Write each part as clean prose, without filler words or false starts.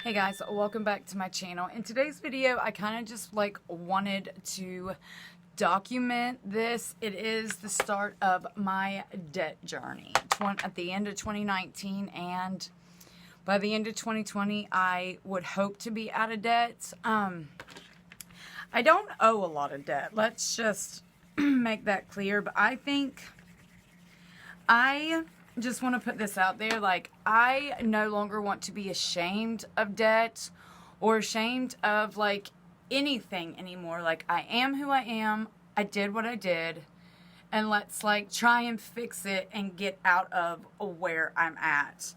Hey guys, welcome back to my channel. In today's video, I kind of just wanted to document this. It is the start of my debt journey at the end of 2019, and by the end of 2020, I would hope to be out of debt. I don't owe a lot of debt. Let's just make that clear, but I think I just want to put this out there. I no longer want to be ashamed of debt or ashamed of anything anymore. I am who I am. I did what I did, and let's try and fix it and get out of where I'm at.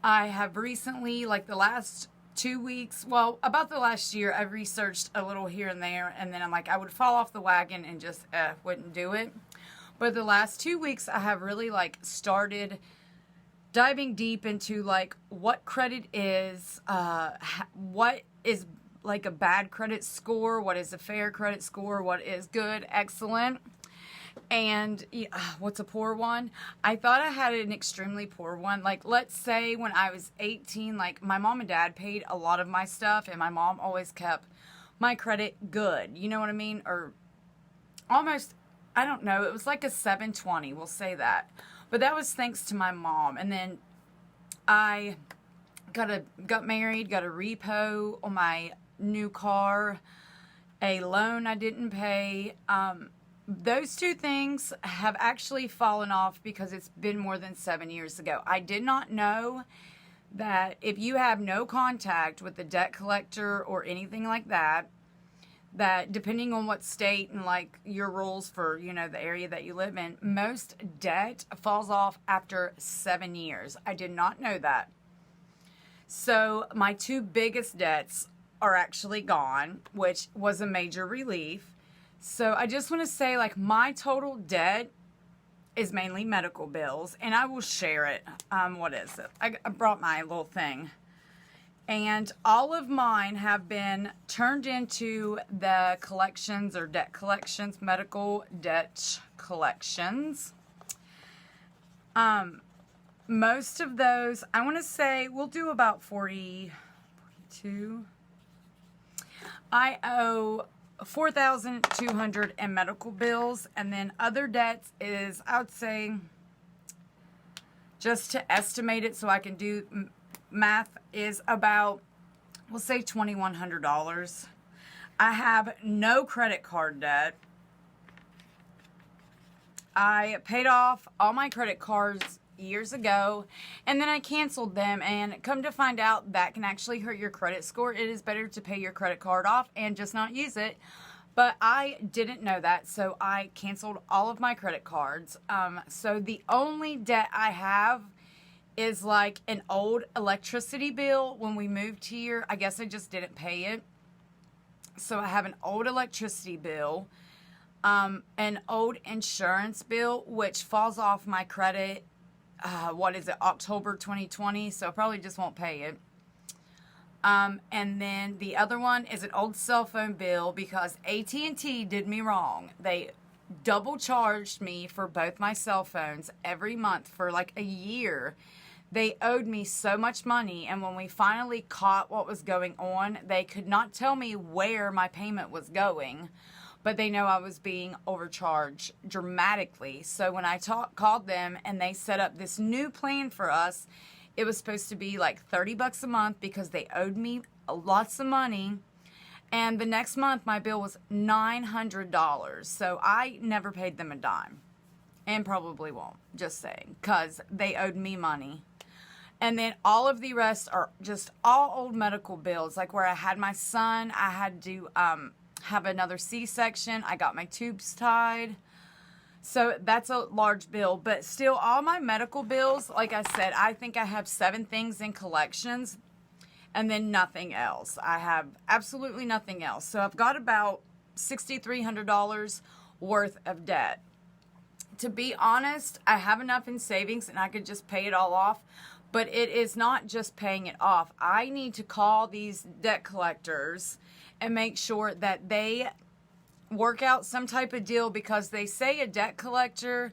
I have recently, the last 2 weeks, well, about the last year, I've researched a little here and there, and then I would fall off the wagon and just wouldn't do it. But the last 2 weeks, I have really started diving deep into what credit is, what is a bad credit score, what is a fair credit score, what is good, excellent, and what's a poor one. I thought I had an extremely poor one. Let's say when I was 18, my mom and dad paid a lot of my stuff, and my mom always kept my credit good. You know what I mean? Or almost. I don't know, it was a 720, we'll say that. But that was thanks to my mom. And then I got married, got a repo on my new car, a loan I didn't pay. Those two things have actually fallen off because it's been more than 7 years ago. I did not know that if you have no contact with the debt collector or anything like that, that depending on what state and your rules for, the area that you live in, most debt falls off after 7 years. I did not know that. So my two biggest debts are actually gone, which was a major relief. So I just want to say my total debt is mainly medical bills, and I will share it. What is it? I brought my little thing. And all of mine have been turned into the collections or debt collections, medical debt collections. Most of those, I want to say, we'll do about 42. I owe $4,200 in medical bills, and then other debts is, I would say, just to estimate it so I can do math, is about, we'll say $2,100. I have no credit card debt. I paid off all my credit cards years ago, and then I canceled them, and come to find out that can actually hurt your credit score. It is better to pay your credit card off and just not use it. But I didn't know that, so I canceled all of my credit cards. So the only debt I have is an old electricity bill. When we moved here, I guess I just didn't pay it. So I have an old electricity bill, an old insurance bill, which falls off my credit, October 2020, so I probably just won't pay it. And then the other one is an old cell phone bill because AT&T did me wrong. They double charged me for both my cell phones every month for a year. They owed me so much money, and when we finally caught what was going on, they could not tell me where my payment was going, but they know I was being overcharged dramatically. So when I called them and they set up this new plan for us, it was supposed to be $30 a month because they owed me lots of money. And the next month, my bill was $900. So I never paid them a dime, and probably won't, just saying, because they owed me money. And then all of the rest are just all old medical bills, where I had my son, I had to have another C-section, I got my tubes tied. So that's a large bill, but still all my medical bills, like I said, I think I have 7 things in collections and then nothing else. I have absolutely nothing else. So I've got about $6,300 worth of debt. To be honest, I have enough in savings and I could just pay it all off. But it is not just paying it off. I need to call these debt collectors and make sure that they work out some type of deal, because they say a debt collector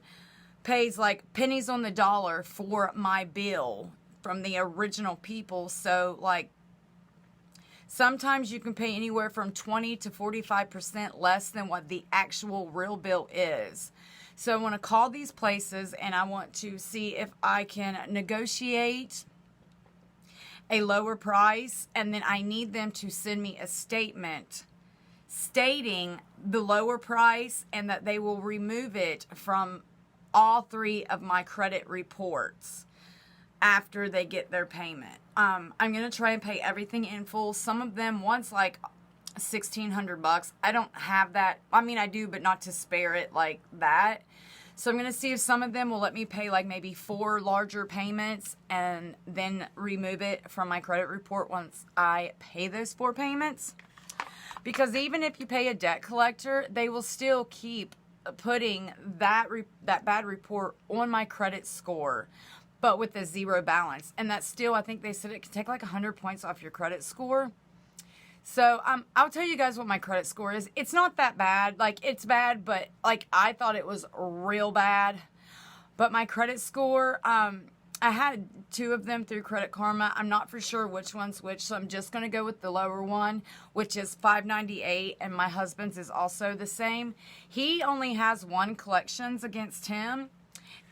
pays pennies on the dollar for my bill from the original people. So Sometimes you can pay anywhere from 20 to 45% less than what the actual real bill is. So I want to call these places and I want to see if I can negotiate a lower price, and then I need them to send me a statement stating the lower price and that they will remove it from all 3 of my credit reports after they get their payment. I'm going to try and pay everything in full. Some of them, once like $1,600. I don't have that. I mean, I do, but not to spare it like that. So I'm going to see if some of them will let me pay like maybe 4 larger payments and then remove it from my credit report once I pay those 4 payments. Because even if you pay a debt collector, they will still keep putting that bad report on my credit score, but with a 0 balance. And that's still, I think they said it can take like 100 points off your credit score. So I'll tell you guys what my credit score is. It's not that bad. Like, it's bad, but like I thought it was real bad. But my credit score, I had 2 of them through Credit Karma. I'm not for sure which one's which, so I'm just going to go with the lower one, which is 598, and my husband's is also the same. He only has 1 collections against him,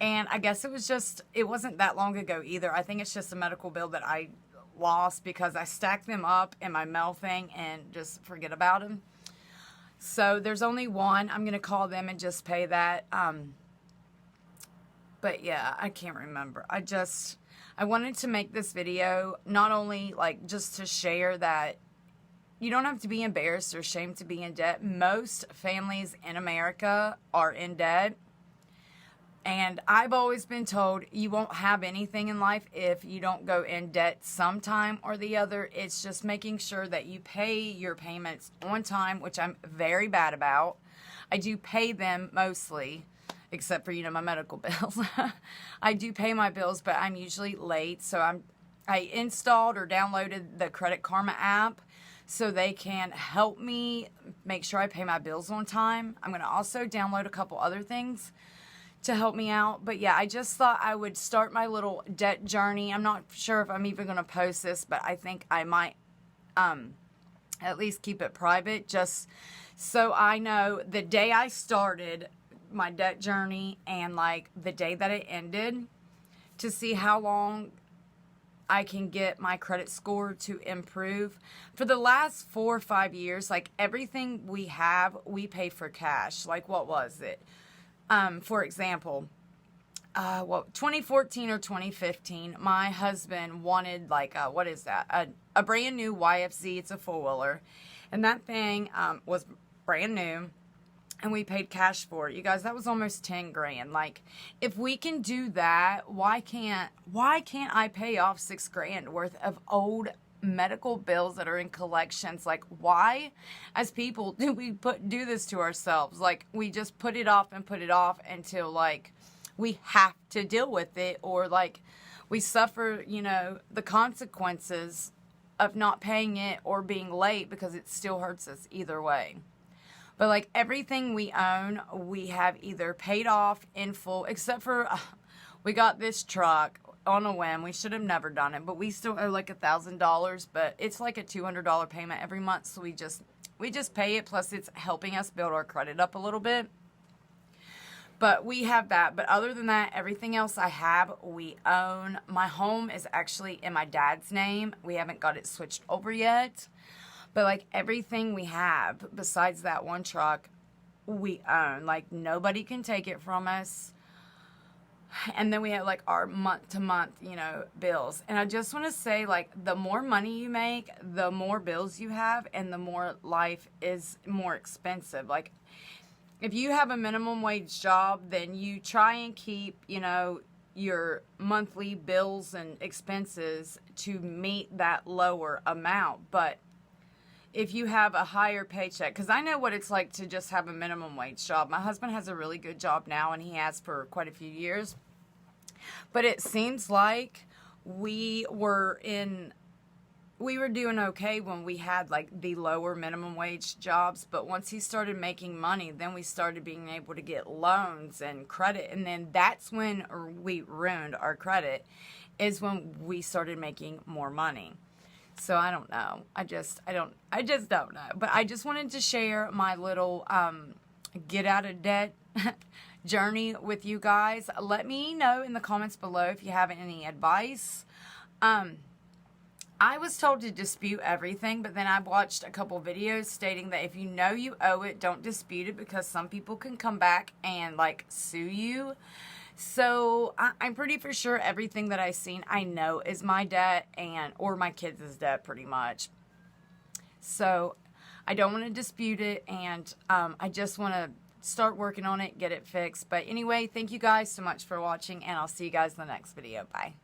and I guess it wasn't that long ago either. I think it's just a medical bill that I lost because I stacked them up in my mail thing and just forget about them. So there's only 1. I'm going to call them and just pay that. But yeah, I can't remember. I wanted to make this video not only like just to share that you don't have to be embarrassed or ashamed to be in debt. Most families in America are in debt. And I've always been told you won't have anything in life if you don't go in debt sometime or the other. It's just making sure that you pay your payments on time, which I'm very bad about. I do pay them mostly, except for, my medical bills. I do pay my bills, but I'm usually late. So I installed or downloaded the Credit Karma app so they can help me make sure I pay my bills on time. I'm going to also download a couple other things to help me out. But yeah, I just thought I would start my little debt journey. I'm not sure if I'm even going to post this, but I think I might at least keep it private just so I know the day I started my debt journey and like the day that it ended, to see how long I can get my credit score to improve. For the last 4 or 5 years, like everything we have, we pay for cash. Like, what was it? For example, 2014 or 2015, my husband wanted like, what is that? A brand new YFZ. It's a 4-wheeler. And that thing was brand new. And we paid cash for it. You guys, that was almost 10 grand. Like, if we can do that, why can't I pay off 6 grand worth of old medical bills that are in collections? Like, why as people do we do this to ourselves? Like, we just put it off until like we have to deal with it, or like we suffer the consequences of not paying it or being late, because it still hurts us either way. But like everything we own, we have either paid off in full, except for we got this truck on a whim. We should have never done it, but we still owe like $1,000, but it's like a $200 payment every month. So we just pay it. Plus it's helping us build our credit up a little bit. But we have that. But other than that, everything else I have, we own. My home is actually in my dad's name. We haven't got it switched over yet. But like everything we have besides that 1 truck, we own. Like nobody can take it from us. And then we have like our month to month, bills. And I just want to say, like, the more money you make, the more bills you have, and the more life is more expensive. Like, if you have a minimum wage job, then you try and keep, your monthly bills and expenses to meet that lower amount. But if you have a higher paycheck, because I know what it's like to just have a minimum wage job. My husband has a really good job now, and he has for quite a few years. But it seems like we were doing okay when we had like the lower minimum wage jobs. But once he started making money, then we started being able to get loans and credit. And then that's when we ruined our credit, is when we started making more money. So I don't know. I just don't know. But I just wanted to share my little get out of debt journey with you guys. Let me know in the comments below if you have any advice. I was told to dispute everything, but then I watched a couple videos stating that if you know you owe it, don't dispute it, because some people can come back and like sue you. So I'm pretty for sure everything that I've seen, I know is my debt or my kids' debt pretty much. So I don't want to dispute it, and I just want to start working on it, get it fixed. But anyway, thank you guys so much for watching, and I'll see you guys in the next video. Bye.